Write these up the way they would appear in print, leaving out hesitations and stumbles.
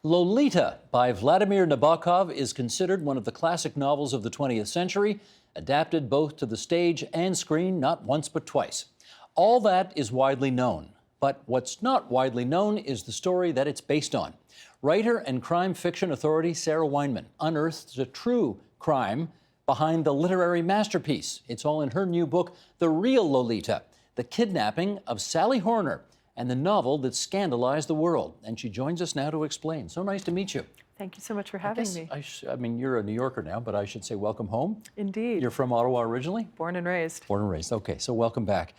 Lolita by Vladimir Nabokov is considered one of the classic novels of the 20th century, adapted both to the stage and screen not once but twice. All that is widely known, but what's not widely known is the story that it's based on. Writer and crime fiction authority Sarah Weinman unearthed the true crime behind the literary masterpiece. It's all in her new book, The Real Lolita, the kidnapping of Sally Horner, and the novel that scandalized the world. And she joins us now to explain. So nice to meet you. Thank you so much for having me. I mean, you're a New Yorker now, but I should say welcome home. Indeed. You're from Ottawa originally? Born and raised. Born and raised. Okay, so welcome back.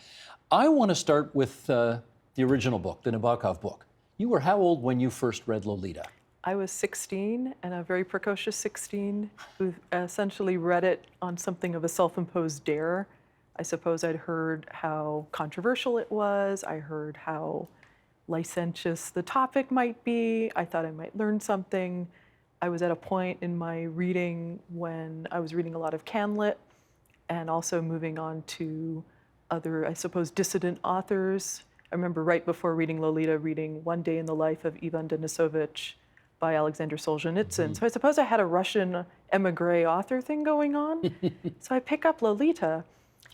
I want to start with the original book, the Nabokov book. You were how old when you first read Lolita? I was 16, and a very precocious 16, who essentially read it on something of a self-imposed dare. I suppose I'd heard how controversial it was. I heard how licentious the topic might be. I thought I might learn something. I was at a point in my reading when I was reading a lot of Canlit and also moving on to other, I suppose, dissident authors. I remember right before reading Lolita, reading One Day in the Life of Ivan Denisovich by Alexander Solzhenitsyn. So I suppose I had a Russian emigre author thing going on. So I pick up Lolita.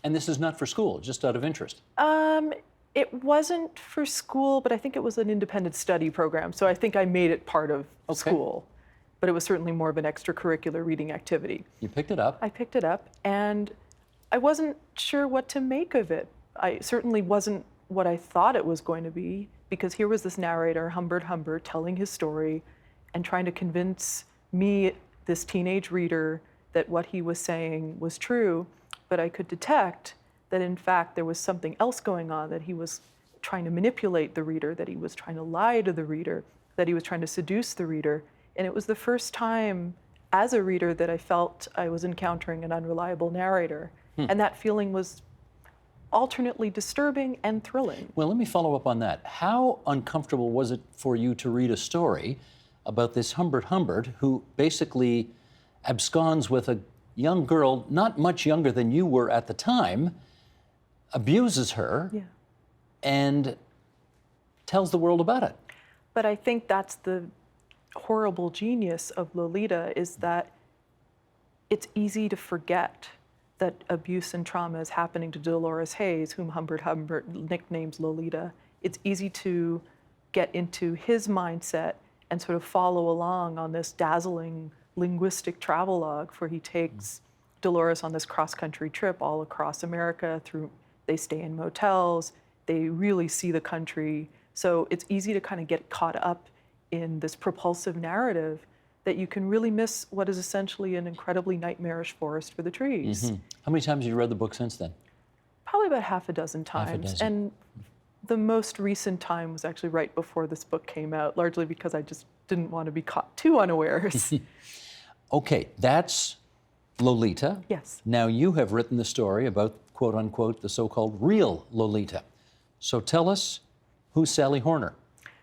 And this is not for school, just out of interest? It wasn't for school, but I think it was an independent study program. So I think I made it part of school. But it was certainly more of an extracurricular reading activity. You picked it up? I picked it up, and I wasn't sure what to make of it. I certainly wasn't what I thought it was going to be, because here was this narrator, Humbert Humbert, telling his story and trying to convince me, this teenage reader, that what he was saying was true. But I could detect that, in fact, there was something else going on, that he was trying to manipulate the reader, that he was trying to lie to the reader, that he was trying to seduce the reader. And it was the first time as a reader that I felt I was encountering an unreliable narrator. And that feeling was alternately disturbing and thrilling. Well, let me follow up on that. How uncomfortable was it for you to read a story about this Humbert Humbert who basically absconds with a young girl, not much younger than you were at the time, abuses her, and tells the world about it? But I think that's the horrible genius of Lolita, is that it's easy to forget that abuse and trauma is happening to Dolores Hayes, whom Humbert Humbert nicknames Lolita. It's easy to get into his mindset and sort of follow along on this dazzling linguistic travelogue, where he takes Dolores on this cross-country trip all across America. They stay in motels, they really see the country. So it's easy to kind of get caught up in this propulsive narrative that you can really miss what is essentially an incredibly nightmarish forest for the trees. How many times have you read the book since then? Probably about half a dozen times. Half a dozen. And the most recent time was actually right before this book came out, largely because I just didn't want to be caught too unawares. Okay, that's Lolita. Yes. Now you have written the story about, quote unquote, the so-called real Lolita. So tell us, who's Sally Horner?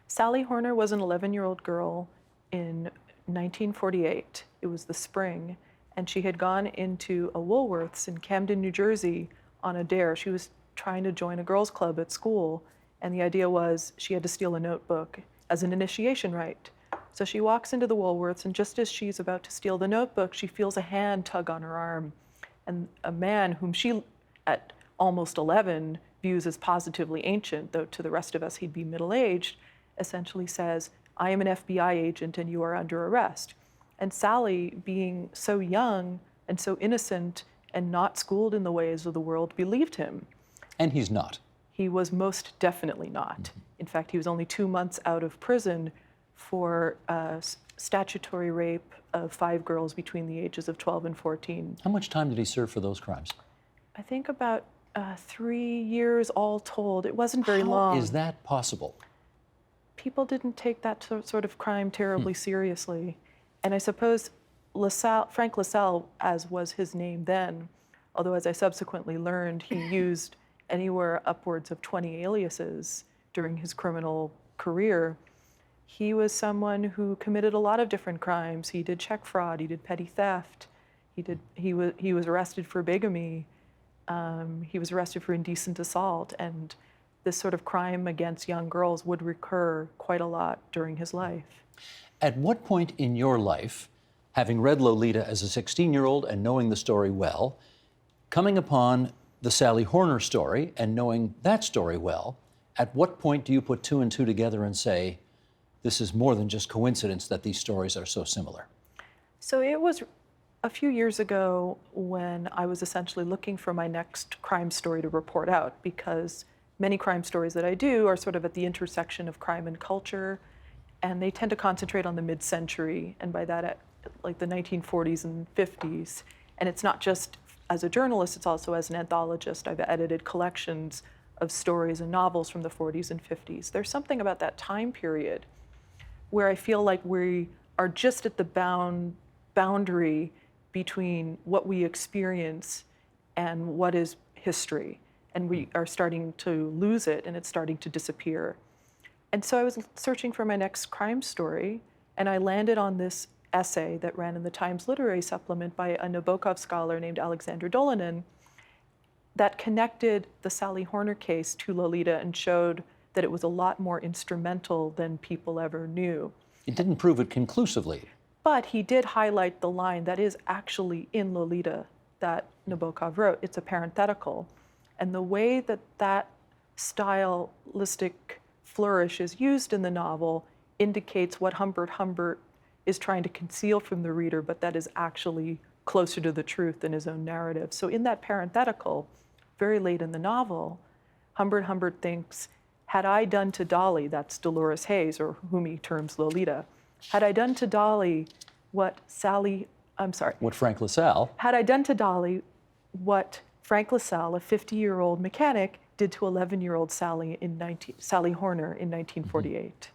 Sally Horner was an 11-year-old girl in 1948. It was the spring, and she had gone into a Woolworth's in Camden, New Jersey on a dare. She was trying to join a girls' club at school, and the idea was she had to steal a notebook as an initiation rite. So she walks into the Woolworths, and just as she's about to steal the notebook, she feels a hand tug on her arm. And a man whom she, at almost 11, views as positively ancient, though to the rest of us he'd be middle-aged, essentially says, "I am an FBI agent and you are under arrest." And Sally, being so young and so innocent and not schooled in the ways of the world, believed him. And he's not. He was most definitely not. In fact, he was only 2 months out of prison for statutory rape of 5 girls between the ages of 12 and 14. How much time did he serve for those crimes? I think about 3 years all told. It wasn't very long. How is that possible? People didn't take that sort of crime terribly seriously. And I suppose Frank LaSalle, as was his name then, although as I subsequently learned, he used anywhere upwards of 20 aliases during his criminal career. He was someone who committed a lot of different crimes. He did check fraud, he did petty theft, he was arrested for bigamy, he was arrested for indecent assault, and this sort of crime against young girls would recur quite a lot during his life. At what point in your life, having read Lolita as a 16-year-old and knowing the story well, coming upon the Sally Horner story and knowing that story well, at what point do you put two and two together and say, this is more than just coincidence that these stories are so similar? So it was a few years ago when I was essentially looking for my next crime story to report out, because many crime stories that I do are sort of at the intersection of crime and culture, and they tend to concentrate on the mid-century, and by that, like the 1940s and 50s. And it's not just as a journalist, it's also as an anthologist. I've edited collections of stories and novels from the 40s and 50s. There's something about that time period where I feel like we are just at the boundary between what we experience and what is history. And we are starting to lose it, and it's starting to disappear. And so I was searching for my next crime story, and I landed on this essay that ran in the Times Literary Supplement by a Nabokov scholar named Alexander Dolinin that connected the Sally Horner case to Lolita and showed that it was a lot more instrumental than people ever knew. It didn't prove it conclusively. But he did highlight the line that is actually in Lolita that Nabokov wrote. It's a parenthetical. And the way that that stylistic flourish is used in the novel indicates what Humbert is trying to conceal from the reader, but that is actually closer to the truth than his own narrative. So in that parenthetical, very late in the novel, Humbert thinks, had I done to Dolly, that's Dolores Hayes, or whom he terms Lolita, had I done to Dolly what Frank LaSalle. Had I done to Dolly what Frank LaSalle, a 50-year-old mechanic, did to 11-year-old Sally Horner in 1948.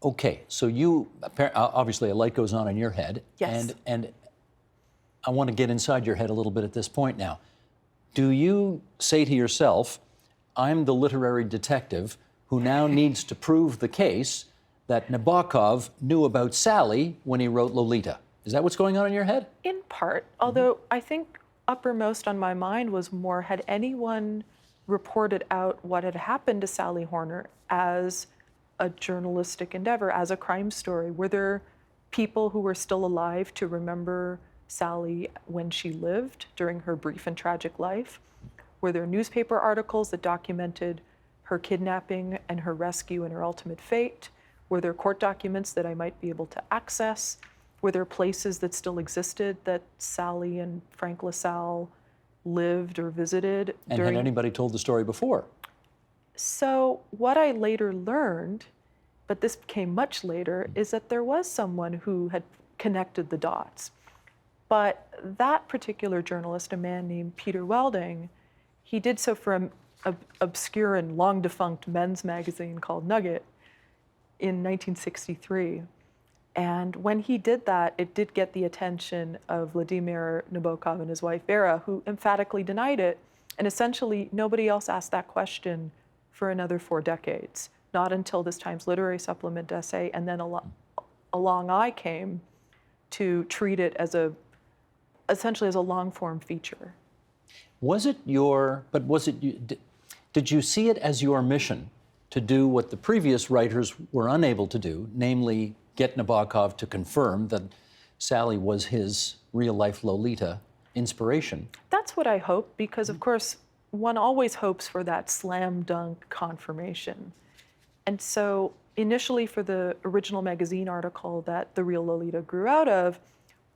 Okay, so you, obviously a light goes on in your head. Yes. And I want to get inside your head a little bit at this point now. Do you say to yourself, I'm the literary detective who now needs to prove the case that Nabokov knew about Sally when he wrote Lolita? Is that what's going on in your head? In part, although I think uppermost on my mind was more, had anyone reported out what had happened to Sally Horner as a journalistic endeavor, as a crime story? Were there people who were still alive to remember Sally when she lived during her brief and tragic life? Were there newspaper articles that documented her kidnapping and her rescue and her ultimate fate? Were there court documents that I might be able to access? Were there places that still existed that Sally and Frank LaSalle lived or visited? And had anybody told the story before? So what I later learned, but this came much later, is that there was someone who had connected the dots. But that particular journalist, a man named Peter Welding, he did so for an obscure and long-defunct men's magazine called Nugget in 1963. And when he did that, it did get the attention of Vladimir Nabokov and his wife Vera, who emphatically denied it. And essentially, nobody else asked that question for another 4 decades, not until this Times Literary Supplement essay, and then along I came to treat it as essentially as a long-form feature. Did you see it as your mission to do what the previous writers were unable to do, namely get Nabokov to confirm that Sally was his real-life Lolita inspiration? That's what I hope, because of course, one always hopes for that slam dunk confirmation. And so initially for the original magazine article that the Real Lolita grew out of,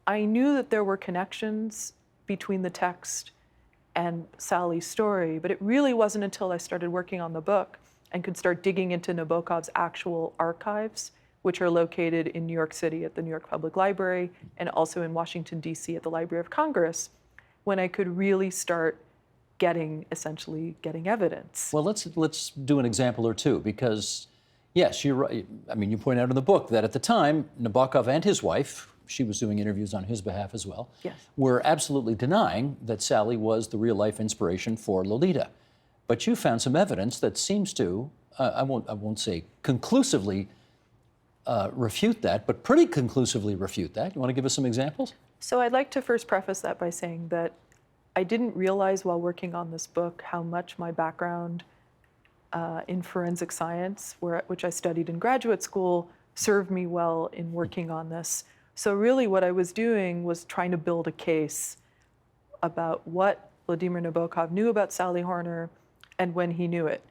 I knew that there were connections between the text and Sally's story, but it really wasn't until I started working on the book and could start digging into Nabokov's actual archives, which are located in New York City at the New York Public Library and also in Washington, D.C. at the Library of Congress, when I could really start essentially getting evidence. Well, let's do an example or two, because yes, you're right. I mean, you point out in the book that at the time, Nabokov and his wife, she was doing interviews on his behalf as well, yes, were absolutely denying that Sally was the real-life inspiration for Lolita. But you found some evidence that seems to, I won't say conclusively refute that, but pretty conclusively refute that. You want to give us some examples? So I'd like to first preface that by saying that I didn't realize while working on this book how much my background in forensic science, which I studied in graduate school, served me well in working on this. So really what I was doing was trying to build a case about what Vladimir Nabokov knew about Sally Horner and when he knew it.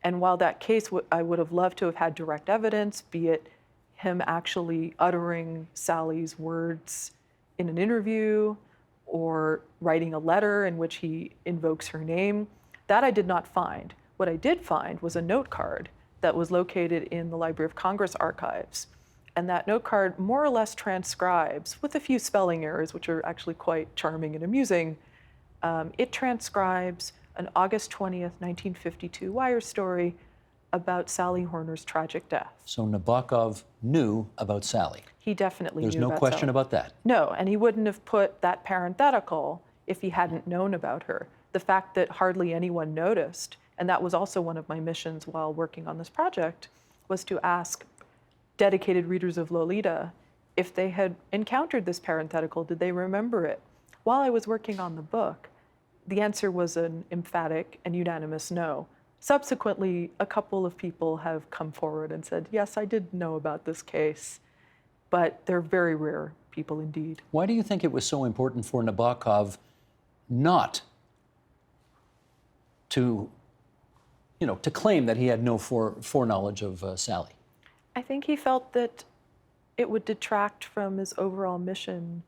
And while that case, I would have loved to have had direct evidence, be it him actually uttering Sally's words in an interview or writing a letter in which he invokes her name, that I did not find. What I did find was a note card that was located in the Library of Congress archives. And that note card more or less transcribes, with a few spelling errors, which are actually quite charming and amusing, it transcribes an August 20th, 1952 wire story about Sally Horner's tragic death. So Nabokov knew about Sally. He definitely knew about There's no question Sally. about that. No, and he wouldn't have put that parenthetical if he hadn't known about her. The fact that hardly anyone noticed, and that was also one of my missions while working on this project, was to ask dedicated readers of Lolita if they had encountered this parenthetical, did they remember it? While I was working on the book, the answer was an emphatic and unanimous no. Subsequently, a couple of people have come forward and said, yes, I did know about this case, but they're very rare people indeed. Why do you think it was so important for Nabokov not to, to claim that he had no foreknowledge of Sally? I think he felt that it would detract from his overall mission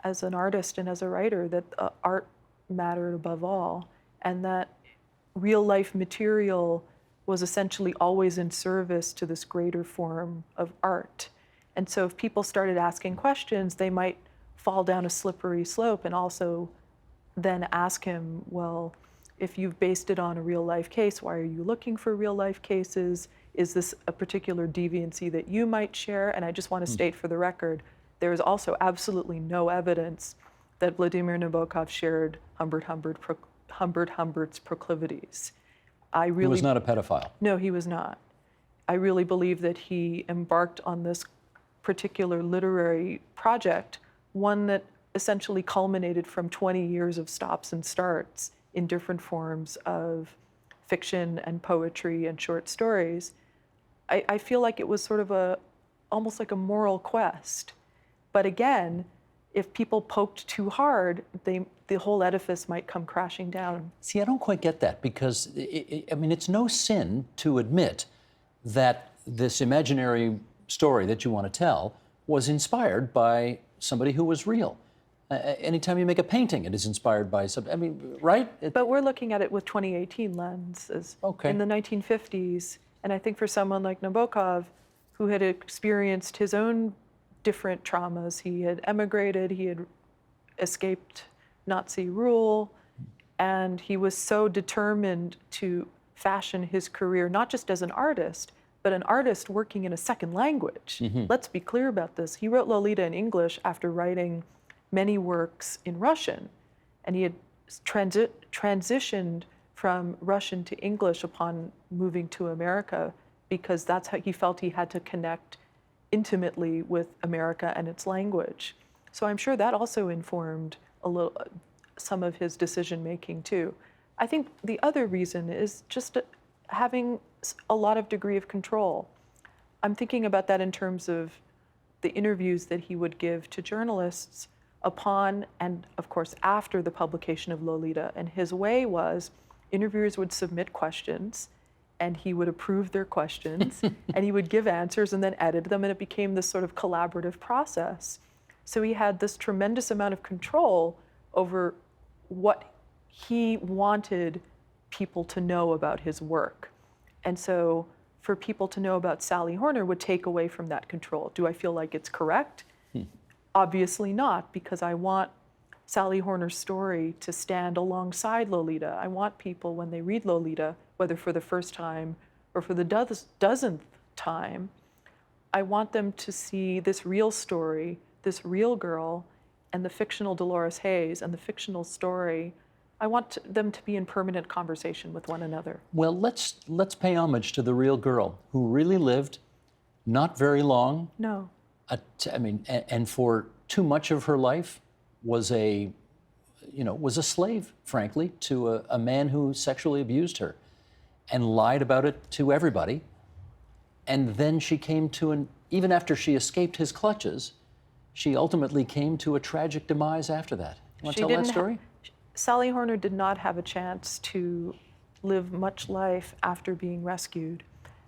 as an artist and as a writer, that art mattered above all, and that real life material was essentially always in service to this greater form of art. And so if people started asking questions, they might fall down a slippery slope and also then ask him, well, if you've based it on a real life case, why are you looking for real life cases? Is this a particular deviancy that you might share? And I just want to state for the record, there is also absolutely no evidence that Vladimir Nabokov shared Humbert Humbert's proclivities. He was not a pedophile. No, he was not. I really believe that he embarked on this particular literary project, one that essentially culminated from 20 years of stops and starts in different forms of fiction and poetry and short stories. I feel like it was sort of almost like a moral quest. But again, if people poked too hard, the whole edifice might come crashing down. See, I don't quite get that, because, it's no sin to admit that this imaginary story that you want to tell was inspired by somebody who was real. Anytime you make a painting, it is inspired by something, right? But we're looking at it with 2018 lenses. Okay. In the 1950s, and I think for someone like Nabokov, who had experienced his own different traumas, he had emigrated, he had escaped Nazi rule, and he was so determined to fashion his career, not just as an artist, but an artist working in a second language. Mm-hmm. Let's be clear about this. He wrote Lolita in English after writing many works in Russian, and he had transitioned from Russian to English upon moving to America, because that's how he felt he had to connect intimately with America and its language. So I'm sure that also informed some of his decision making too. I think the other reason is just having a lot of degree of control. I'm thinking about that in terms of the interviews that he would give to journalists upon and, of course, after the publication of Lolita. And his way was interviewers would submit questions, and he would approve their questions, and he would give answers and then edit them, and it became this sort of collaborative process. So he had this tremendous amount of control over what he wanted people to know about his work. And so for people to know about Sally Horner would take away from that control. Do I feel like it's correct? Obviously not, because I want Sally Horner's story to stand alongside Lolita. I want people, when they read Lolita, whether for the first time or for the dozenth time, I want them to see this real story, this real girl, and the fictional Dolores Hayes and the fictional story. I want them to be in permanent conversation with one another. Well, let's pay homage to the real girl who really lived not very long. No. And for too much of her life was a slave, frankly, to a man who sexually abused her and lied about it to everybody. And then she came to even after she escaped his clutches, she ultimately came to a tragic demise after that. You want to tell that story? Sally Horner did not have a chance to live much life after being rescued.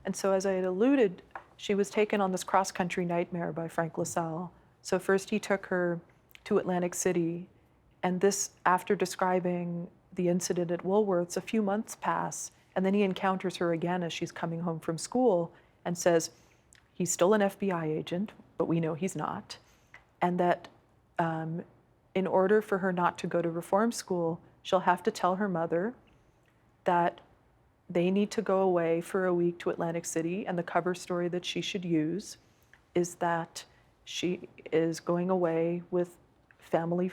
And so, as I had alluded, she was taken on this cross-country nightmare by Frank LaSalle. So first he took her to Atlantic City, and this, after describing the incident at Woolworths, a few months pass, and then he encounters her again as she's coming home from school and says, he's still an FBI agent, but we know he's not, and that in order for her not to go to reform school, she'll have to tell her mother that they need to go away for a week to Atlantic City, and the cover story that she should use is that she is going away with family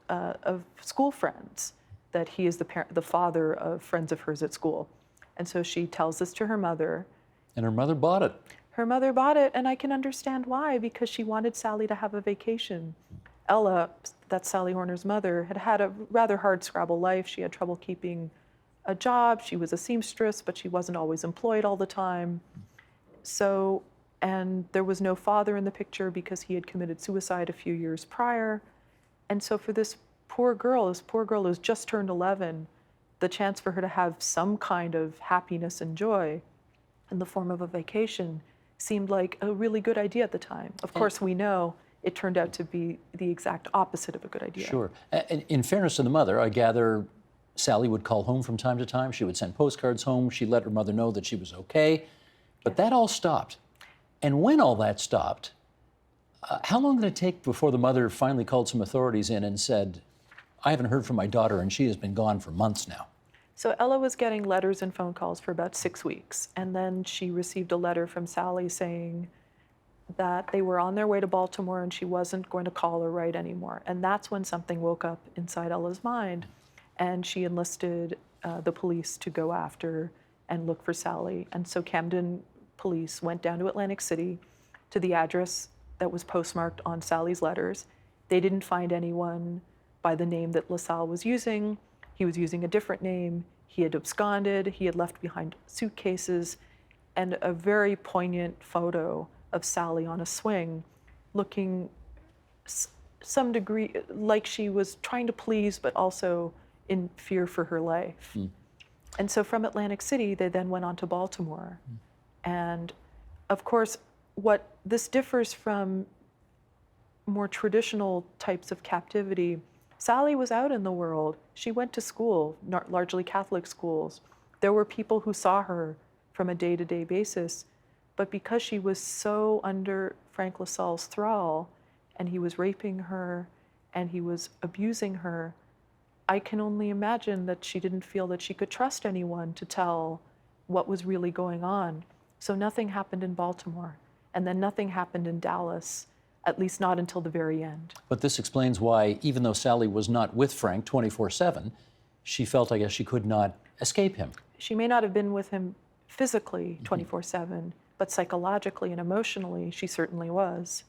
of school friends, that he is the father of friends of hers at school. And so she tells this to her mother. And her mother bought it. Her mother bought it, and I can understand why, because she wanted Sally to have a vacation. Ella, that's Sally Horner's mother, had had a rather hard scrabble life. She had trouble keeping a job. She was a seamstress, but she wasn't always employed all the time. So, and there was no father in the picture because he had committed suicide a few years prior. And so for this poor girl who's just turned 11, the chance for her to have some kind of happiness and joy in the form of a vacation seemed like a really good idea at the time. Of course, we know it turned out to be the exact opposite of a good idea. Sure. In fairness to the mother, I gather Sally would call home from time to time. She would send postcards home. She let her mother know that she was okay. But that all stopped. And when all that stopped, how long did it take before the mother finally called some authorities in and said, I haven't heard from my daughter and she has been gone for months now? So Ella was getting letters and phone calls for about 6 weeks. And then she received a letter from Sally saying that they were on their way to Baltimore and she wasn't going to call or write anymore. And that's when something woke up inside Ella's mind. And she enlisted the police to go after and look for Sally. And so Camden police went down to Atlantic City to the address that was postmarked on Sally's letters. They didn't find anyone by the name that LaSalle was using. He was using a different name. He had absconded. He had left behind suitcases and a very poignant photo of Sally on a swing, looking some degree like she was trying to please, but also in fear for her life. And so from Atlantic City, they then went on to Baltimore. And of course, what this differs from more traditional types of captivity, Sally was out in the world. She went to school, largely Catholic schools. There were people who saw her from a day-to-day basis, but because she was so under Frank LaSalle's thrall, and he was raping her, and he was abusing her, I can only imagine that she didn't feel that she could trust anyone to tell what was really going on. So nothing happened in Baltimore, and then nothing happened in Dallas, at least not until the very end. But this explains why, even though Sally was not with Frank 24/7, she felt, I guess, she could not escape him. She may not have been with him physically 24/7, but psychologically and emotionally, she certainly was.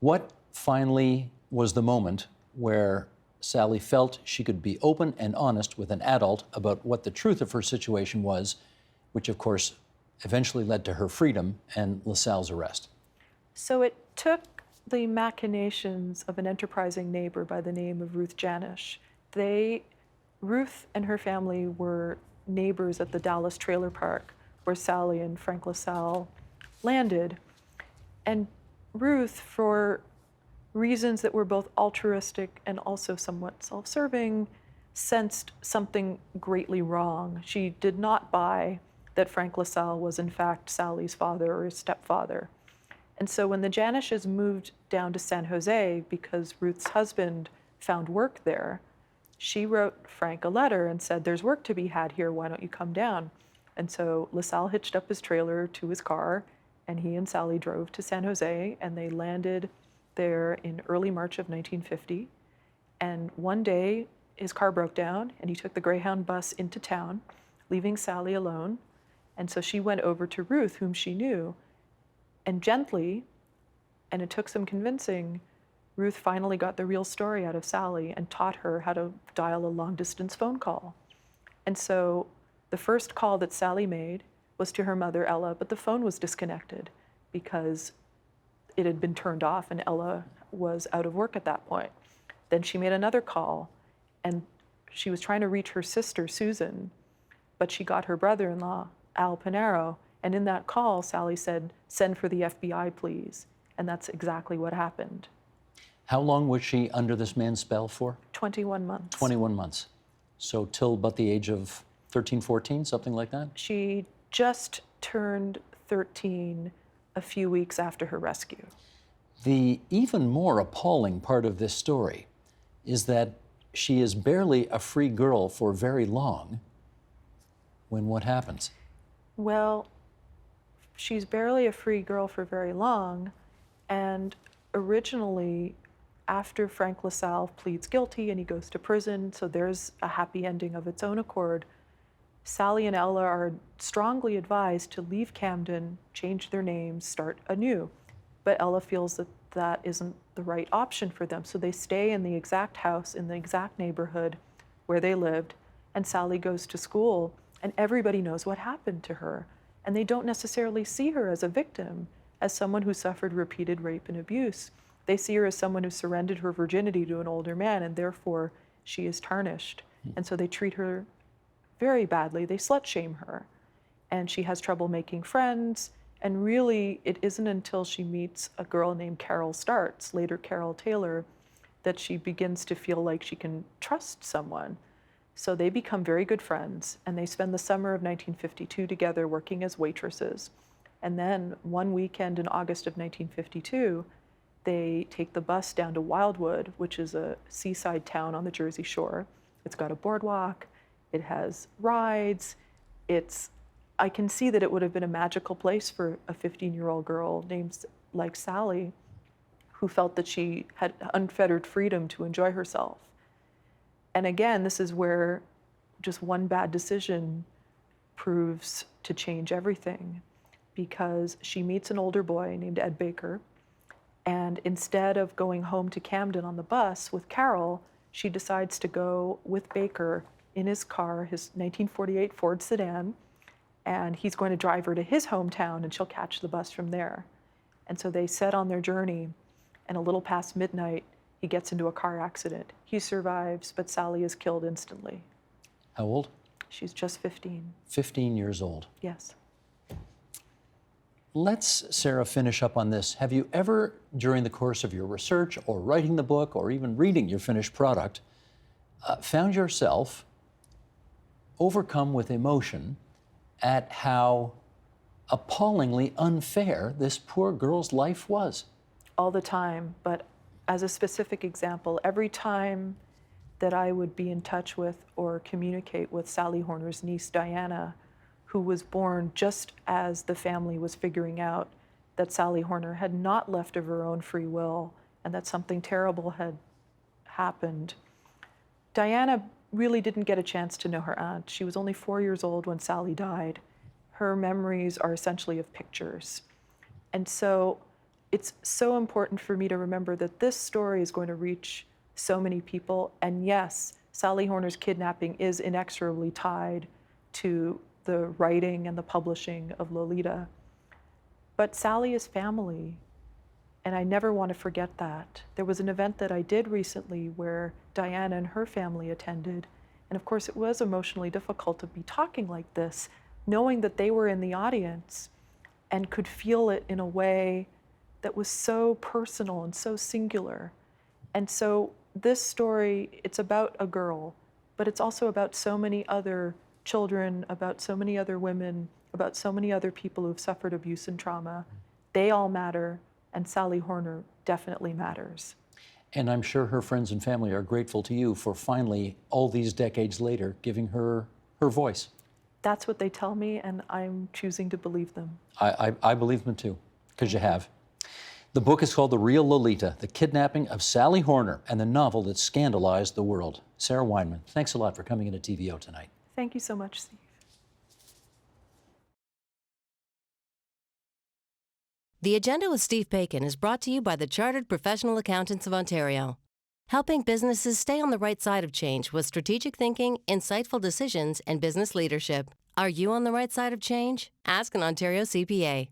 What finally was the moment where Sally felt she could be open and honest with an adult about what the truth of her situation was, which of course eventually led to her freedom and LaSalle's arrest? So it took the machinations of an enterprising neighbor by the name of Ruth Janisch. Ruth and her family were neighbors at the Dallas trailer park where Sally and Frank LaSalle landed. And Ruth, for reasons that were both altruistic and also somewhat self-serving, sensed something greatly wrong. She did not buy that Frank LaSalle was in fact Sally's father or his stepfather. And so when the Janishes moved down to San Jose because Ruth's husband found work there, she wrote Frank a letter and said, there's work to be had here, why don't you come down? And so LaSalle hitched up his trailer to his car, and he and Sally drove to San Jose, and they landed there in early March of 1950. And one day, his car broke down, and he took the Greyhound bus into town, leaving Sally alone. And so she went over to Ruth, whom she knew, and gently, and it took some convincing, Ruth finally got the real story out of Sally and taught her how to dial a long-distance phone call. And so the first call that Sally made was to her mother, Ella, but the phone was disconnected because it had been turned off and Ella was out of work at that point. Then she made another call, and she was trying to reach her sister, Susan, but she got her brother-in-law, Al Pinero, and in that call, Sally said, "Send for the FBI, please." And that's exactly what happened. How long was she under this man's spell for? 21 months. 21 months. So till about the age of 13, 14, something like that? She just turned 13 a few weeks after her rescue. The even more appalling part of this story is that she is barely a free girl for very long when what happens? Well, she's barely a free girl for very long, and originally, after Frank LaSalle pleads guilty and he goes to prison, so there's a happy ending of its own accord, Sally and Ella are strongly advised to leave Camden, change their names, start anew. But Ella feels that that isn't the right option for them, so they stay in the exact house, in the exact neighborhood where they lived, and Sally goes to school, and everybody knows what happened to her. And they don't necessarily see her as a victim, as someone who suffered repeated rape and abuse. They see her as someone who surrendered her virginity to an older man, and therefore she is tarnished. And so they treat her very badly. They slut shame her, and she has trouble making friends. And really, it isn't until she meets a girl named Carol Starts, later Carol Taylor, that she begins to feel like she can trust someone. So they become very good friends, and they spend the summer of 1952 together working as waitresses. And then one weekend in August of 1952, they take the bus down to Wildwood, which is a seaside town on the Jersey Shore. It's got a boardwalk, it has rides, I can see that it would have been a magical place for a 15-year-old girl named like Sally, who felt that she had unfettered freedom to enjoy herself. And again, this is where just one bad decision proves to change everything, because she meets an older boy named Ed Baker, and instead of going home to Camden on the bus with Carol, she decides to go with Baker in his car, his 1948 Ford sedan, and he's going to drive her to his hometown, and she'll catch the bus from there. And so they set on their journey, and a little past midnight, he gets into a car accident. He survives, but Sally is killed instantly. How old? She's just 15. 15 years old. Yes. Let's, Sarah, finish up on this. Have you ever, during the course of your research or writing the book or even reading your finished product, found yourself overcome with emotion at how appallingly unfair this poor girl's life was? All the time, but as a specific example, every time that I would be in touch with or communicate with Sally Horner's niece, Diana, who was born just as the family was figuring out that Sally Horner had not left of her own free will and that something terrible had happened. Diana really didn't get a chance to know her aunt. She was only 4 years old when Sally died. Her memories are essentially of pictures. And so it's so important for me to remember that this story is going to reach so many people. And yes, Sally Horner's kidnapping is inexorably tied to the writing and the publishing of Lolita. But Sally is family, and I never want to forget that. There was an event that I did recently where Diana and her family attended, and of course it was emotionally difficult to be talking like this, knowing that they were in the audience and could feel it in a way that was so personal and so singular. And so this story, it's about a girl, but it's also about so many other children, about so many other women, about so many other people who've suffered abuse and trauma. They all matter, and Sally Horner definitely matters. And I'm sure her friends and family are grateful to you for finally, all these decades later, giving her her voice. That's what they tell me, and I'm choosing to believe them. I believe them too, because you have. The book is called The Real Lolita, The Kidnapping of Sally Horner, and the novel that scandalized the world. Sarah Weinman, thanks a lot for coming into TVO tonight. Thank you so much, Steve. The Agenda with Steve Bacon is brought to you by the Chartered Professional Accountants of Ontario, helping businesses stay on the right side of change with strategic thinking, insightful decisions, and business leadership. Are you on the right side of change? Ask an Ontario CPA.